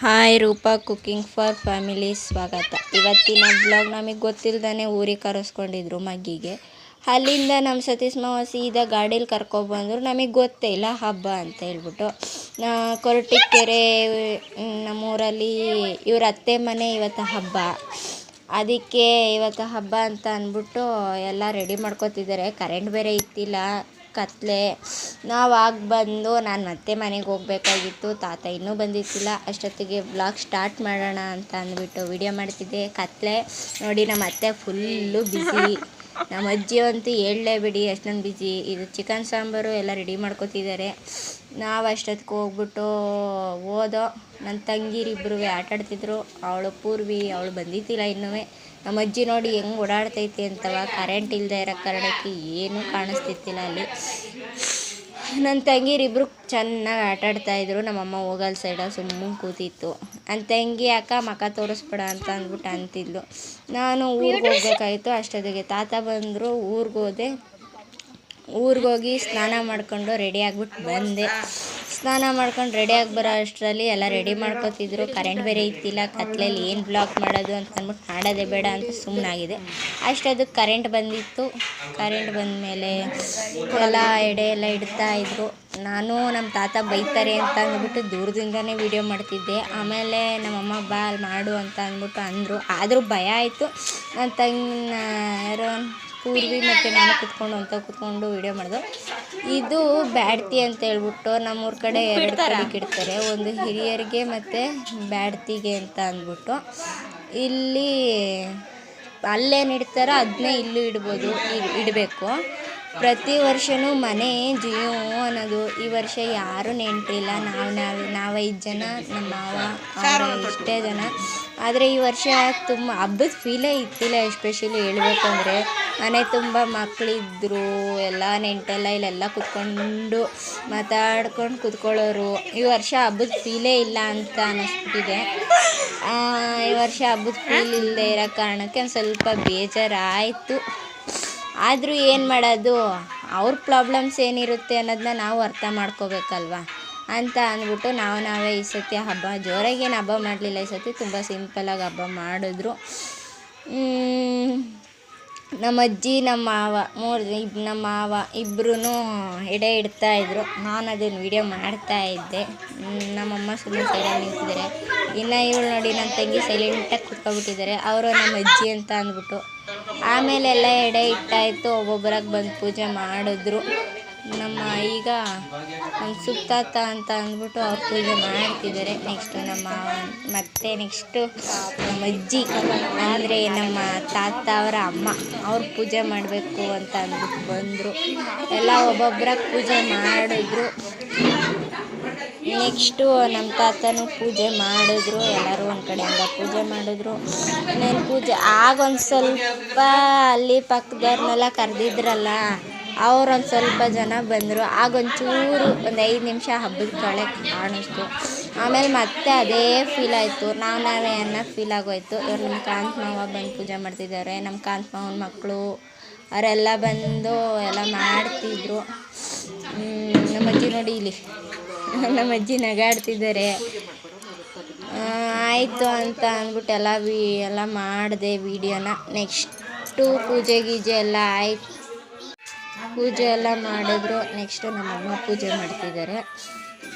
Hi Roopa cooking for family ಸ್ವಾಗತ. ಇವತ್ತಿನ blog ನಮಗೆ ಗೊತ್ತಿಲ್ದೇ ಊರಿಗೆ ಕರೆಸ್ಕೊಂಡಿದ್ರು ಮಗ್ಗಿಗೆ. ಅಲ್ಲಿಂದ ನಮ್ಮ ಸತೀಶ್ ಮಾವ ಸೀದಾ ಗಾಡೀಲಿ ಕರ್ಕೊಬಂದರು. ನಮಗೆ ಗೊತ್ತೇ ಇಲ್ಲ ಹಬ್ಬ ಅಂತ ಹೇಳ್ಬಿಟ್ಟು. ಕೊರಟೀಕೆರೆ ನಮ್ಮೂರಲ್ಲಿ ಇವ್ರ ಅತ್ತೆ ಮನೆ ಇವತ್ತು ಹಬ್ಬ. ಅದಕ್ಕೆ ಇವತ್ತು ಹಬ್ಬ ಅಂತ ಅಂದ್ಬಿಟ್ಟು ಎಲ್ಲ ರೆಡಿ ಮಾಡ್ಕೊತಿದ್ದಾರೆ. ಕರೆಂಟ್ ಬೇರೆ ಇತ್ತಿಲ್ಲ, ಕತ್ಲೆ. ನಾವು ಬಂದು ನಾನು ಮತ್ತೆ ಮನೆಗೆ ಹೋಗ್ಬೇಕಾಗಿತ್ತು. ತಾತ ಇನ್ನೂ ಬಂದಿತ್ತಿಲ್ಲ. ಅಷ್ಟೊತ್ತಿಗೆ ಬ್ಲಾಗ್ ಸ್ಟಾರ್ಟ್ ಮಾಡೋಣ ಅಂತ ಅಂದ್ಬಿಟ್ಟು ವಿಡಿಯೋ ಮಾಡ್ತಿದ್ದೆ. ಕತ್ಲೆ ನೋಡಿ, ನಮ್ಮ ಅತ್ತೆ ಫುಲ್ಲು ಬ್ಯುಸಿ. ನಮ್ಮ ಅಜ್ಜಿ ಅಂತೂ ಹೇಳಲೇಬಿಡಿ, ಅಷ್ಟೊಂದು ಬ್ಯುಸಿ. ಇದು ಚಿಕನ್ ಸಾಂಬಾರು ಎಲ್ಲ ರೆಡಿ ಮಾಡ್ಕೊತಿದ್ದಾರೆ. ನಾವು ಅಷ್ಟೊತ್ತಿಗೆ ಹೋಗ್ಬಿಟ್ಟು ಓದೋ ನನ್ನ ತಂಗಿರಿಬ್ಬರು ಆಟಾಡ್ತಿದ್ರು. ಅವಳು ಪೂರ್ವಿ, ಅವಳು ಬಂದಿತ್ತಿಲ್ಲ ಇನ್ನೂ. ನಮ್ಮ ಅಜ್ಜಿ ನೋಡಿ ಹೆಂಗೆ ಓಡಾಡ್ತೈತಿ ಅಂತವ. ಕರೆಂಟ್ ಇಲ್ಲದೆ ಇರೋ ಕಾರಣಕ್ಕೆ ಏನೂ ಕಾಣಿಸ್ತಿತ್ತಿಲ್ಲ ಅಲ್ಲಿ. ನನ್ನ ತಂಗಿರಿಬ್ಬರು ಚೆನ್ನಾಗಿ ಆಟಾಡ್ತಾಯಿದ್ರು. ನಮ್ಮಮ್ಮ ಹೋಗಲ್ ಸೈಡಲ್ಲಿ ಸುಮ್ಮನೆ ಕೂತಿತ್ತು. ನನ್ನ ತಂಗಿ ಅಕ್ಕ ಮಕ್ಕ ತೋರಿಸ್ಬೇಡ ಅಂತ ಅಂದ್ಬಿಟ್ಟು ಅಂತಿದ್ಲು. ನಾನು ಊರಿಗೆ ಹೋಗ್ಬೇಕಾಯ್ತು. ಅಷ್ಟೊತ್ತಿಗೆ ತಾತ ಬಂದರು. ಊರಿಗೋಗಿ ಸ್ನಾನ ಮಾಡ್ಕೊಂಡು ರೆಡಿ ಆಗಿಬಿಟ್ಟು ಬಂದೆ. ಸ್ನಾನ ಮಾಡ್ಕೊಂಡು ರೆಡಿಯಾಗಿ ಬರೋ ಅಷ್ಟರಲ್ಲಿ ಎಲ್ಲ ರೆಡಿ ಮಾಡ್ಕೊತಿದ್ರು. ಕರೆಂಟ್ ಬೇರೆ ಇತ್ತಿಲ್ಲ, ಕತ್ಲೆಯಲ್ಲಿ ಏನು ಬ್ಲಾಗ್ ಮಾಡೋದು ಅಂತ ಅಂದ್ಬಿಟ್ಟು ಮಾಡೋದೇ ಬೇಡ ಅಂತ ಸುಮ್ಮನಾಗಿದೆ. ಅಷ್ಟೊತ್ತಿಗೆ ಕರೆಂಟ್ ಬಂದಿತ್ತು. ಕರೆಂಟ್ ಬಂದಮೇಲೆ ಎಲ್ಲ ಎಡೆ ಎಲ್ಲ ಇಡ್ತಾಯಿದ್ರು. ನಾನು ನಮ್ಮ ತಾತ ಬೈತಾರೆ ಅಂತ ಅಂದ್ಬಿಟ್ಟು ದೂರದಿಂದನೇ ವೀಡಿಯೋ ಮಾಡ್ತಿದ್ದೆ. ಆಮೇಲೆ ನಮ್ಮಮ್ಮ ಬಾ ಅಲ್ಲಿ ಮಾಡು ಅಂತ ಅಂದ್ಬಿಟ್ಟು ಅಂದರು. ಆದರೂ ಭಯ ಆಯಿತು. ನನ್ನ ಯಾರೋ ಪೂರ್ವಿ ಮತ್ತು ನಾನು ಕೂತ್ಕೊಂಡು ವೀಡಿಯೋ ಮಾಡಿದ್ರು. ಇದು ಬ್ಯಾಡ್ತಿ ಅಂತ ಹೇಳ್ಬಿಟ್ಟು ನಮ್ಮೂರ ಕಡೆ 2 ಕಡೆಗೆ ಇಡ್ತಾರೆ. ಒಂದು ಹಿರಿಯರಿಗೆ ಮತ್ತು ಬ್ಯಾಡ್ತಿಗೆ ಅಂತ ಅಂದ್ಬಿಟ್ಟು. ಇಲ್ಲಿ ಅಲ್ಲೇನು ಇಡ್ತಾರೋ ಅದನ್ನೇ ಇಲ್ಲೂ ಇಡಬೇಕು. ಪ್ರತಿ ವರ್ಷವೂ ಮನೆ ಜಿಯೋ ಅನ್ನೋದು. ಈ ವರ್ಷ ಯಾರೂ ನೆಂಟ್ರಿಲ್ಲ. ನಾವು 5 ಜನ, ನಮ್ಮ ಮಾವ ಇಷ್ಟೇ ಜನ. ಆದರೆ ಈ ವರ್ಷ ತುಂಬ ಹಬ್ಬದ ಫೀಲೇ ಇತ್ತಿಲ್ಲ. ಎಸ್ಪೆಷಲಿ ಹೇಳ್ಬೇಕಂದ್ರೆ ಮನೆ ತುಂಬ ಮಕ್ಕಳಿದ್ರು. ಎಲ್ಲ ನೆಂಟೆಲ್ಲ ಇಲ್ಲೆಲ್ಲ ಕೂತ್ಕೊಂಡು ಮಾತಾಡ್ಕೊಂಡು ಕೂತ್ಕೊಳ್ಳೋರು. ಈ ವರ್ಷ ಹಬ್ಬದ ಫೀಲೇ ಇಲ್ಲ ಅಂತ ಅನ್ನಿಸ್ಬಿಟ್ಟಿದೆ. ಈ ವರ್ಷ ಹಬ್ಬದ ಫೀಲ್ ಇಲ್ಲದೆ ಇರೋ ಕಾರಣಕ್ಕೆ ಒಂದು ಸ್ವಲ್ಪ ಬೇಜಾರಾಯಿತು. ಆದರೂ ಏನು ಮಾಡೋದು, ಅವ್ರ ಪ್ರಾಬ್ಲಮ್ಸ್ ಏನಿರುತ್ತೆ ಅನ್ನೋದನ್ನ ನಾವು ಅರ್ಥ ಮಾಡ್ಕೋಬೇಕಲ್ವ ಅಂತ ಅಂದ್ಬಿಟ್ಟು ನಾವೇ ಈ ಸತಿ ಹಬ್ಬ ಜೋರಾಗೇನು ಹಬ್ಬ ಮಾಡಲಿಲ್ಲ. ಈ ಸತಿ ತುಂಬ ಸಿಂಪಲಾಗಿ ಹಬ್ಬ ಮಾಡಿದ್ರು. ನಮ್ಮ ಅಜ್ಜಿ, ನಮ್ಮ ಮಾವ ಇಬ್ಬರೂ ಎಡೆ ಇಡ್ತಾಯಿದ್ರು. ನಾನು ಅದನ್ನು ವೀಡಿಯೋ ಮಾಡ್ತಾಯಿದ್ದೆ. ನಮ್ಮಮ್ಮ ಸುಮ್ಮನೆ ಸೈಡಲ್ಲಿ ನಿಂತಿದ್ದಾರೆ. ಇನ್ನು ಇವಳು ನೋಡಿ, ನನ್ನ ತಂಗಿ ಸೈಲೆಂಟಾಗಿ ಕೂತ್ಕೊಬಿಟ್ಟಿದ್ದಾರೆ. ಅವರು ನಮ್ಮ ಅಜ್ಜಿ ಅಂತ ಅಂದ್ಬಿಟ್ಟು. ಆಮೇಲೆ ಎಲ್ಲ ಎಡೆ ಇಟ್ಟಾಯಿತು. ಒಬ್ಬೊಬ್ಬರಾಗಿ ಬಂದು ಪೂಜೆ ಮಾಡಿದ್ರು. ಈಗ ನಮ್ಮ ಸುತ್ತಾತ ಅಂತ ಅಂದ್ಬಿಟ್ಟು ಅವ್ರು ಪೂಜೆ ಮಾಡ್ತಿದ್ದಾರೆ. ನೆಕ್ಸ್ಟು ನಮ್ಮ ನೆಕ್ಸ್ಟು ನಮ್ಮ ಅಜ್ಜಿ ಅಂದರೆ ನಮ್ಮ ತಾತ ಅವರ ಅಮ್ಮ, ಅವ್ರು ಪೂಜೆ ಮಾಡಬೇಕು ಅಂತ ಅಂದ್ಬಿಟ್ಟು ಬಂದರು. ಎಲ್ಲ ಒಬ್ಬೊಬ್ಬರಾಗಿ ಪೂಜೆ ಮಾಡಿದ್ರು. ನೆಕ್ಸ್ಟು ನಮ್ಮ ತಾತನೂ ಪೂಜೆ ಮಾಡಿದ್ರು. ಎಲ್ಲರೂ ಒಂದು ಕಡೆಯಿಂದ ಪೂಜೆ ಮಾಡಿದ್ರು. ಇನ್ನೇನು ಪೂಜೆ ಆಗೊಂದು ಸ್ವಲ್ಪ ಅಲ್ಲಿ ಪಕ್ಕದವ್ರನ್ನೆಲ್ಲ ಕರೆದಿದ್ರಲ್ಲ, ಅವರೊಂದು ಸ್ವಲ್ಪ ಜನ ಬಂದರು. ಆಗೊಂಚೂರು ಒಂದು 5 ನಿಮಿಷ ಹಬ್ಬದ ಕಳೆ ಕಾಣಿಸ್ತು. ಆಮೇಲೆ ಮತ್ತೆ ಅದೇ ಫೀಲ್ ಆಯಿತು. ನಾವೇ ಅನ್ನೋ ಫೀಲ್ ಆಗೋಯ್ತು. ಇವ್ರು ನಮ್ಮ ಕಾಂತ ಮಾವ ಬಂದು ಪೂಜೆ ಮಾಡ್ತಿದ್ದಾರೆ. ನಮ್ಮ ಕಾಂತ ಮಾವನ ಮಕ್ಕಳು ಅವರೆಲ್ಲ ಬಂದು ಎಲ್ಲ ಮಾಡ್ತಿದ್ರು. ನಮ್ಮ ಅಜ್ಜಿ ನೋಡಿ ಇಲ್ಲಿ, ನಮ್ಮ ಅಜ್ಜಿ ನಗಾಡ್ತಿದ್ದಾರೆ. ಆಯಿತು ಅಂತ ಅಂದ್ಬಿಟ್ಟು ಎಲ್ಲ ಮಾಡಿದೆ ವೀಡಿಯೋನ. ನೆಕ್ಸ್ಟು ಪೂಜೆ ಗೀಜೆ ಎಲ್ಲ ಆಯಿತು. ಪೂಜೆ ಎಲ್ಲ ಮಾಡಿದ್ರು. ನೆಕ್ಸ್ಟು ನಮ್ಮಮ್ಮ ಪೂಜೆ ಮಾಡ್ತಿದ್ದಾರೆ.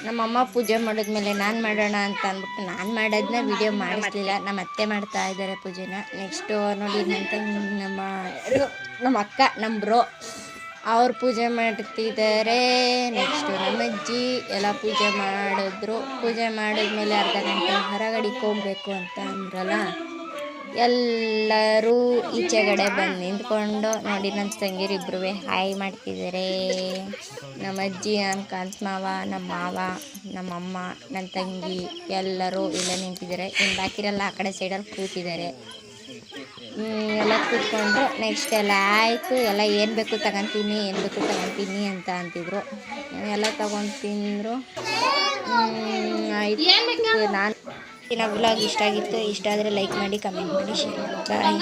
ನಮ್ಮಮ್ಮ ಪೂಜೆ ಮಾಡಿದ್ಮೇಲೆ ನಾನು ಮಾಡೋಣ ಅಂತ ಅಂದ್ಬಿಟ್ಟು ನಾನು ಮಾಡೋದನ್ನ ವೀಡಿಯೋ ಮಾಡಿಸ್ಲಿಲ್ಲ. ನಮ್ಮ ಅತ್ತೆ ಮಾಡ್ತಾ ಇದ್ದಾರೆ ಪೂಜೆನ. ನೆಕ್ಸ್ಟು ನೋಡಿ ನಮ್ಮ ಅಕ್ಕ, ನಮ್ಮ ಬ್ರೋ ಅವ್ರು ಪೂಜೆ ಮಾಡ್ತಿದ್ದಾರೆ. ನೆಕ್ಸ್ಟು ನಮ್ಮ ಅಜ್ಜಿ ಎಲ್ಲ ಪೂಜೆ ಮಾಡಿದ್ರು. ಪೂಜೆ ಮಾಡಿದ್ಮೇಲೆ ಅರ್ಧ ಗಂಟೆ ಹೊರಗಡೆಗೆ ಹೋಗಬೇಕು ಅಂತ ಅಂದ್ರಲ್ಲ, ಎಲ್ಲರೂ ಈಚೆಗಡೆ ಬಂದು ನಿಂತ್ಕೊಂಡು ನೋಡಿ ನನ್ನ ತಂಗಿರಿಬ್ಬರು ಹಾಯ್ ಮಾಡ್ತಿದ್ದಾರೆ. ನಮ್ಮ ಅಜ್ಜಿ, ನಮ್ಮ ಕಾಂತ ಮಾವ, ನಮ್ಮ ಮಾವ, ನಮ್ಮಮ್ಮ, ನನ್ನ ತಂಗಿ ಎಲ್ಲರೂ ಇಲ್ಲೇ ನಿಂತಿದ್ದಾರೆ. ಇನ್ನು ಬಾಕಿರೆಲ್ಲ ಆ ಕಡೆ ಸೈಡಲ್ಲಿ ಕೂತಿದ್ದಾರೆ. ಎಲ್ಲ ಕೂತ್ಕೊಂಡ್ರು. ನೆಕ್ಸ್ಟ್ ಎಲ್ಲ ಆಯಿತು. ಎಲ್ಲ ಏನು ಬೇಕು ತಗೊತೀನಿ ಅಂತ ಅಂತಿದ್ರು. ಎಲ್ಲ ತೊಗೊಂಡು ತಿಂದರು. ಆಯಿತು. ನಾನು ಬ್ಲಾಗ್ ಇಷ್ಟ ಆಗಿತ್ತು. ಇಷ್ಟ ಆದರೆ ಲೈಕ್ ಮಾಡಿ, ಕಮೆಂಟ್ ಮಾಡಿ, ಶೇರ್ ಮಾಡಿ. ಬಾಯ್.